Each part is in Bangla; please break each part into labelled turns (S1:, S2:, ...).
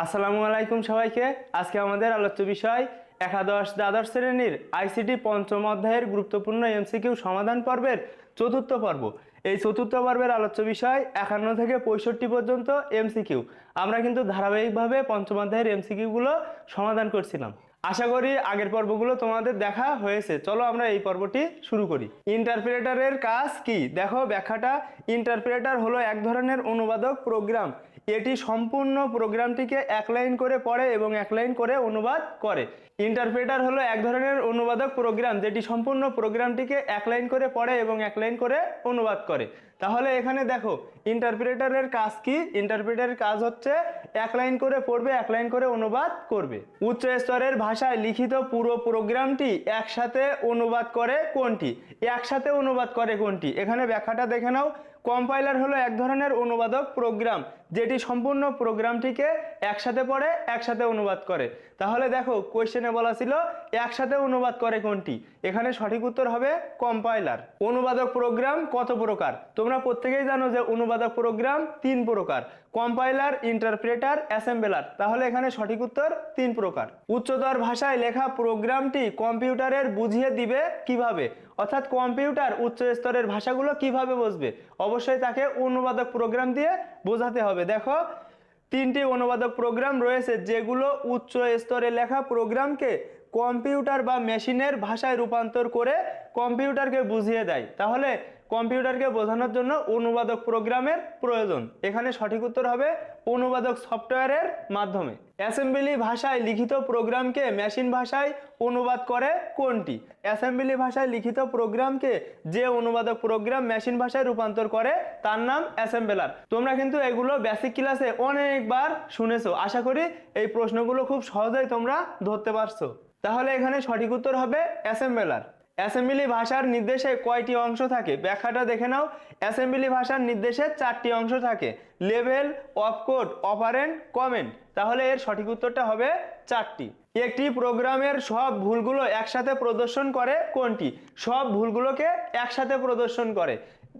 S1: আসসালামু আলাইকুম সবাইকে। আজকে আমাদের আলোচ্য বিষয় একাদশ দ্বাদশ শ্রেণীর আইসিটি পঞ্চম অধ্যায়ের গুরুত্বপূর্ণ এমসিকিউ সমাধান পর্বের চতুর্থ পর্ব। এই চতুর্থ পর্বের আলোচ্য বিষয় 51 থেকে 65 পর্যন্ত এমসিকিউ। আমরা কিন্তু ধারাবাহিকভাবে পঞ্চম অধ্যায়ের এমসিকিউগুলো সমাধান করছিলাম। আশা করি আগের পর্বগুলো তোমাদের দেখা হয়েছে। চলো আমরা এই পর্বটি শুরু করি। ইন্টারপ্রেটারের কাজ কি? দেখো ব্যাখ্যাটা। ইন্টারপ্রেটার হলো এক ধরনের অনুবাদক প্রোগ্রাম। এটি সম্পূর্ণ প্রোগ্রামটিকে এক লাইন করে পড়ে এবং এক লাইন করে অনুবাদ করে। ইন্টারপ্রেটার হলো এক ধরনের অনুবাদক প্রোগ্রাম যেটি সম্পূর্ণ প্রোগ্রামটিকে এক লাইন করে পড়ে এবং এক লাইন করে অনুবাদ করে। তাহলে এখানে দেখো ইন্টারপ্রেটারের কাজ কি? ইন্টারপ্রেটারের কাজ হচ্ছে এক লাইন করে পড়বে, এক লাইন করে অনুবাদ করবে। উচ্চ স্তরের ভাষায় লিখিত পুরো প্রোগ্রামটি একসাথে অনুবাদ করে কোনটি? একসাথে অনুবাদ করে কোনটি? এখানে ব্যাখ্যাটা দেখে নাও। কম্পাইলার হলো এক ধরনের অনুবাদক প্রোগ্রাম যেটি সম্পূর্ণ প্রোগ্রামটিকে একসাথে পড়ে একসাথে অনুবাদ করে। তাহলে দেখো কোয়েশ্চেনে বলা ছিল একসাথে অনুবাদ করে কোনটি? এখানে সঠিক উত্তর হবে কম্পাইলার। অনুবাদক প্রোগ্রাম কত প্রকার? তোমরা প্রত্যেকেই জানো যে অনুবাদক প্রোগ্রাম 3 প্রকার: কম্পাইলার, ইন্টারপ্রেটার, অ্যাসেম্বলার। তাহলে এখানে সঠিক উত্তর 3 প্রকার। উচ্চতর ভাষায় লেখা প্রোগ্রামটি কম্পিউটারের বুঝিয়ে দিবে কিভাবে? অর্থাৎ কম্পিউটার উচ্চ স্তরের ভাষাগুলো কিভাবে বুঝবে? অবশ্যই তাকে অনুবাদক প্রোগ্রাম দিয়ে বোঝাতে হবে। দেখো 3টি অনুবাদক প্রোগ্রাম রয়েছে যেগুলো উচ্চ স্তরে লেখা প্রোগ্রামকে কম্পিউটার বা মেশিনের ভাষায় রূপান্তর করে কম্পিউটারকে বুঝিয়ে দেয়। তাহলে কম্পিউটারকে বোঝানোর জন্য অনুবাদক প্রোগ্রামের প্রয়োজন। এখানে সঠিক উত্তর হবে অনুবাদক সফটওয়্যারের মাধ্যমে। অ্যাসেম্বলি ভাষায় লিখিত প্রোগ্রামকে মেশিন ভাষায় অনুবাদ করে কোনটি? অ্যাসেম্বলি ভাষায় লিখিত প্রোগ্রামকে যে অনুবাদক প্রোগ্রাম মেশিন ভাষায় রূপান্তর করে তার নাম অ্যাসেম্বলার। তোমরা কিন্তু এগুলো বেসিক ক্লাসে অনেকবার শুনেছো। আশা করি এই প্রশ্নগুলো খুব সহজেই তোমরা ধরতে পারছো। তাহলে এখানে সঠিক উত্তর হবে অ্যাসেম্বলার। অ্যাসেম্বলি ভাষার নির্দেশে কয়টি অংশ থাকে? ব্যাখ্যাটা দেখে নাও। অ্যাসেম্বলি ভাষার নির্দেশে 4টি অংশ থাকে: লেভেল, অপকোড, অপারেন্ড, কমেন্ট। তাহলে এর সঠিক উত্তরটা হবে 4টি। একটি প্রোগ্রামের সব ভুলগুলো একসাথে প্রদর্শন করে কোনটি? সব ভুলগুলোকে একসাথে প্রদর্শন করে।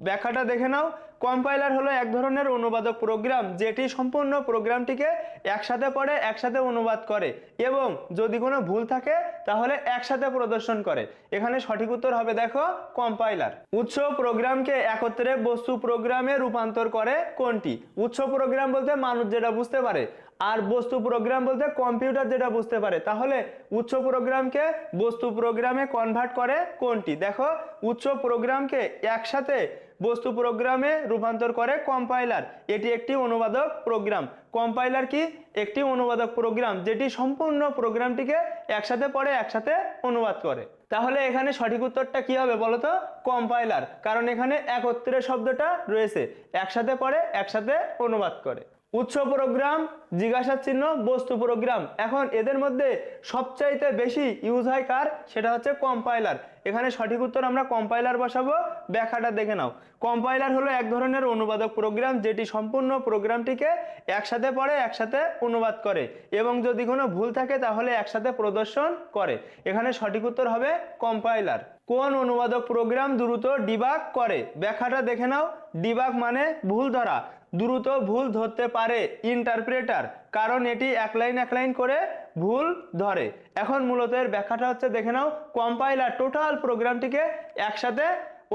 S1: ব্যাখ্যাটা দেখে নাও। কম্পাইলার হলো এক ধরনের অনুবাদক প্রোগ্রাম যেটি সম্পূর্ণ প্রোগ্রামটিকে একসাথে পড়ে একসাথে অনুবাদ করে এবং যদি কোনো ভুল থাকে তাহলে একসাথে প্রদর্শন করে। এখানে সঠিক উত্তর হবে দেখো কম্পাইলার। উৎস প্রোগ্রামকে একত্রে বস্তু প্রোগ্রামে রূপান্তর করে কোনটি? উৎস প্রোগ্রাম বলতে মানুষ যেটা বুঝতে পারে, আর বস্তু প্রোগ্রাম বলতে কম্পিউটার যেটা বুঝতে পারে। তাহলে উৎস প্রোগ্রামকে বস্তু প্রোগ্রামে কনভার্ট করে কোনটি? দেখো উৎস প্রোগ্রামকে একসাথে বস্তু প্রোগ্রামে রূপান্তর করে কম্পাইলার। এটি একটি অনুবাদক প্রোগ্রাম। কম্পাইলার কি? একটি অনুবাদক প্রোগ্রাম যেটি সম্পূর্ণ প্রোগ্রামটিকে একসাথে পড়ে একসাথে অনুবাদ করে। তাহলে এখানে সঠিক উত্তরটা কি হবে বলো তো? কম্পাইলার। কারণ এখানে একত্রে শব্দটা রয়েছে, একসাথে পড়ে একসাথে অনুবাদ করে। উৎস প্রোগ্রাম, জিজ্ঞাসা চিহ্ন, বস্তু প্রোগ্রাম। এখন এদের মধ্যে সবচাইতে বেশি ইউজ হয় কার? সেটা হচ্ছে কম্পাইলার। এখানে সঠিক উত্তর আমরা কম্পাইলার বসাবো। ব্যাখ্যাটা দেখে নাও। কম্পাইলার হলো এক ধরনের অনুবাদক প্রোগ্রাম যেটি সম্পূর্ণ প্রোগ্রামটিকে একসাথে পড়ে একসাথে অনুবাদ করে এবং যদি কোনো ভুল থাকে তাহলে একসাথে প্রদর্শন করে। এখানে সঠিক উত্তর হবে কম্পাইলার। কোন অনুবাদক প্রোগ্রাম দ্রুত ডিবাগ করে? ব্যাখ্যাটা দেখে নাও। ডিবাগ মানে ভুল ধরা। দ্রুত ভুল ধরতে পারে ইন্টারপ্রেটার, কারণ এটি এক লাইন করে ভুল ধরে। এখন মূলত এর ব্যাখ্যাটা হচ্ছে দেখে নাও। কম্পাইলার টোটাল প্রোগ্রামটিকে একসাথে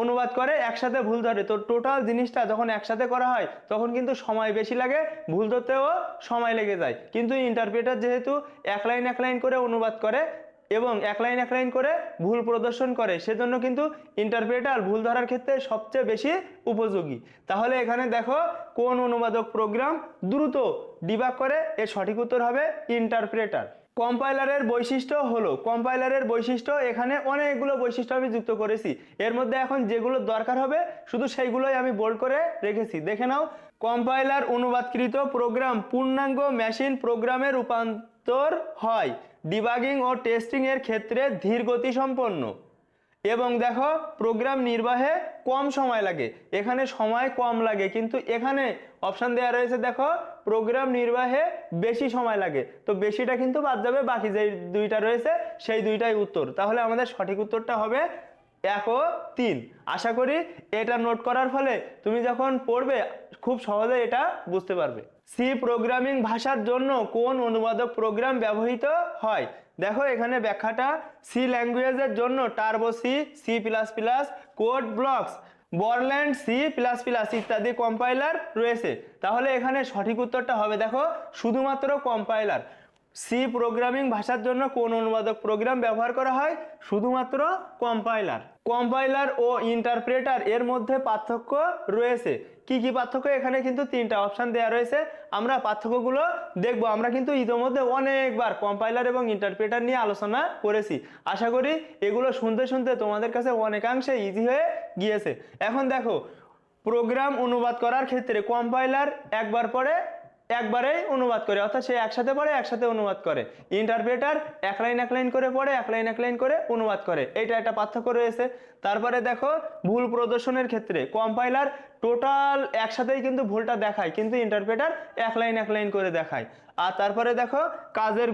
S1: অনুবাদ করে একসাথে ভুল ধরে। তো টোটাল জিনিসটা যখন একসাথে করা হয় তখন কিন্তু সময় বেশি লাগে, ভুল ধরতেও সময় লেগে যায়। কিন্তু ইন্টারপ্রেটার যেহেতু এক লাইন করে অনুবাদ করে এবং এক লাইন করে ভুল প্রদর্শন করে, সেজন্য কিন্তু ইন্টারপ্রেটার ভুল ধরার ক্ষেত্রে সবচেয়ে বেশি উপযোগী। তাহলে এখানে দেখো কোন অনুবাদক প্রোগ্রাম দ্রুত ডিবাগ করে? এর সঠিক উত্তর হবে ইন্টারপ্রেটার। কম্পাইলারের বৈশিষ্ট্য হলো, কম্পাইলারের বৈশিষ্ট্য এখানে অনেকগুলো বৈশিষ্ট্য আমি যুক্ত করেছি। এর মধ্যে এখন যেগুলো দরকার হবে শুধু সেইগুলোই আমি বোল্ড করে রেখেছি। দেখে নাও। কম্পাইলার অনুবাদকৃত প্রোগ্রাম পূর্ণাঙ্গ মেশিন প্রোগ্রামে রূপান্তর হয় ডিবাগিং ও টেস্টিং এর ক্ষেত্রে ধীর গতি সম্পন্ন এবং দেখো প্রোগ্রাম নির্বাহে কম সময় লাগে। এখানে সময় কম লাগে কিন্তু এখানে অপশন দেওয়া রয়েছে দেখো প্রোগ্রাম নির্বাহে বেশি সময় লাগে। তো বেশিটা কিন্তু বাদ যাবে, বাকি যে দুইটা রয়েছে সেই দুইটাই উত্তর। তাহলে আমাদের সঠিক উত্তরটা হবে 1 ও 3। আশা করি এটা নোট করার ফলে তুমি যখন পড়বে খুব সহজে এটা বুঝতে পারবে। সি প্রোগ্রামিং ভাষার জন্য কোন অনুবাদক প্রোগ্রাম ব্যবহৃত হয়? দেখো এখানে ব্যাখ্যাটা, সি ল্যাঙ্গুয়েজের জন্য turbo C, C plus plus, code blocks, Borland C plus plus ইত্যাদি কম্পাইলার রয়েছে। তাহলে এখানে সঠিক উত্তরটা হবে দেখো শুধুমাত্র কম্পাইলার। সি প্রোগ্রামিং ভাষার জন্য কোন অনুবাদক প্রোগ্রাম ব্যবহার করা হয়? শুধুমাত্র কম্পাইলার। কম্পাইলার ও ইন্টারপ্রেটার এর মধ্যে পার্থক্য রয়েছে। কি কি পার্থক্য? এখানে কিন্তু তিনটা অপশন দেওয়া রয়েছে, আমরা পার্থক্যগুলো দেখব। আমরা কিন্তু ইতিমধ্যে অনেকবার কম্পাইলার এবং ইন্টারপ্রেটার নিয়ে আলোচনা করেছি। আশা করি এগুলো শুনতে শুনতে তোমাদের কাছে অনেকাংশে ইজি হয়ে গিয়েছে। এখন দেখো, প্রোগ্রাম অনুবাদ করার ক্ষেত্রে কম্পাইলার একবার পরে একবারেই অনুবাদ করে, অর্থাৎ সে একসাথে পড়ে একসাথে অনুবাদ করে। ইন্টারপ্রেটার এক লাইন করে পড়ে এক লাইন করে অনুবাদ করে। এইটা একটা পার্থক্য রয়েছে। তারপরে দেখো ভুল প্রদর্শনের ক্ষেত্রে কম্পাইলার টোটাল একসাথেই কিন্তু ভুলটা দেখায়, কিন্তু ইন্টারপ্রেটার এক লাইন করে দেখায়। আর তারপরে দেখো কাজের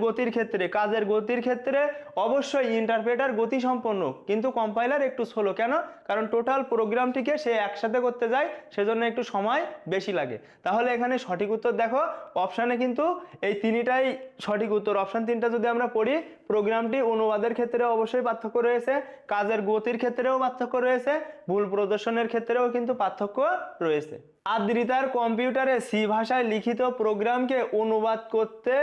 S1: গতির ক্ষেত্রে অবশ্যই ইন্টারপ্রেটার গতি সম্পন্ন, কিন্তু কম্পাইলার একটু স্লো। কেন? কারণ টোটাল প্রোগ্রামটিকে সে একসাথে করতে যায়, সেজন্য একটু সময় বেশি লাগে। তাহলে এখানে সঠিক উত্তর দেখো অপশানে কিন্তু এই তিনটাই সঠিক উত্তর। অপশান তিনটা যদি আমরা পড়ি, প্রোগ্রামটি অনুবাদের ক্ষেত্রে অবশ্যই পার্থক্য রয়েছে, কাজের গতির ক্ষেত্রেও পার্থক্য রয়েছে, ভুল প্রদর্শনের ক্ষেত্রেও কিন্তু পার্থক্য রয়েছে। আদ্রিতার কম্পিউটারে সি ভাষায় লিখিত প্রোগ্রামকে অনুবাদ করতে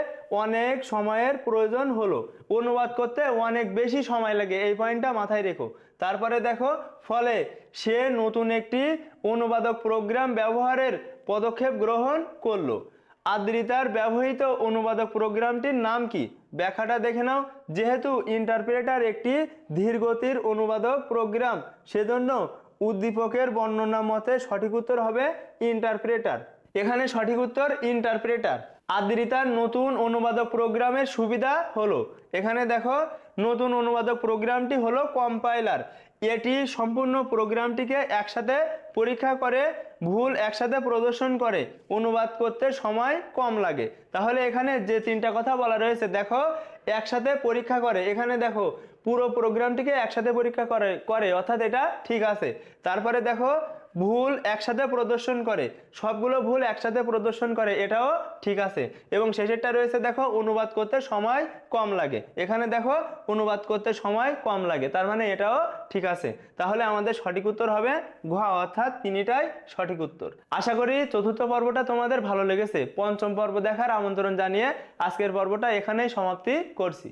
S1: অনেক সময়ের প্রয়োজন হলো। অনুবাদ করতে অনেক বেশি সময় লাগে, এই পয়েন্টটা মাথায় রেখো। তারপরে দেখো, ফলে সে নতুন একটি অনুবাদক প্রোগ্রাম ব্যবহারের পদক্ষেপ গ্রহণ করলো। আদ্রিতার ব্যবহৃত অনুবাদক প্রোগ্রামটির নাম কি? ব্যাখ্যাটা দেখে নাও। যেহেতু ইন্টারপ্রেটার একটি ধীরগতির অনুবাদক প্রোগ্রাম, সেজন্য উদ্দীপকের বর্ণনা মতে সঠিক উত্তর হবে ইন্টারপ্রেটার। এখানে সঠিক উত্তর ইন্টারপ্রেটার। আদ্রিতার নতুন অনুবাদক প্রোগ্রামের সুবিধা হলো, এখানে দেখো নতুন অনুবাদক প্রোগ্রামটি হলো কম্পাইলার। এটি সম্পূর্ণ প্রোগ্রামটিকে একসাথে পরীক্ষা করে, ভুল একসাথে প্রদর্শন করে, অনুবাদ করতে সময় কম লাগে। তাহলে এখানে যে তিনটা কথা বলা রয়েছে, দেখো একসাথে পরীক্ষা করে, এখানে দেখো পুরো প্রোগ্রামটিকে একসাথে পরীক্ষা করে অর্থাৎ এটা ঠিক আছে। তারপরে দেখো ভুল একসাথে প্রদর্শন করে, সবগুলো ভুল একসাথে প্রদর্শন করে, এটাও ঠিক আছে। এবং শেষেরটা রয়েছে দেখো অনুবাদ করতে সময় কম লাগে, এখানে দেখো অনুবাদ করতে সময় কম লাগে, তার মানে এটাও ঠিক আছে। তাহলে আমাদের সঠিক উত্তর হবে ঘ, অর্থাৎ তিনটাই সঠিক উত্তর। আশা করি চতুর্থ পর্বটা তোমাদের ভালো লেগেছে। পঞ্চম পর্ব দেখার আমন্ত্রণ জানিয়ে আজকের পর্বটা এখানেই সমাপ্তি করছি।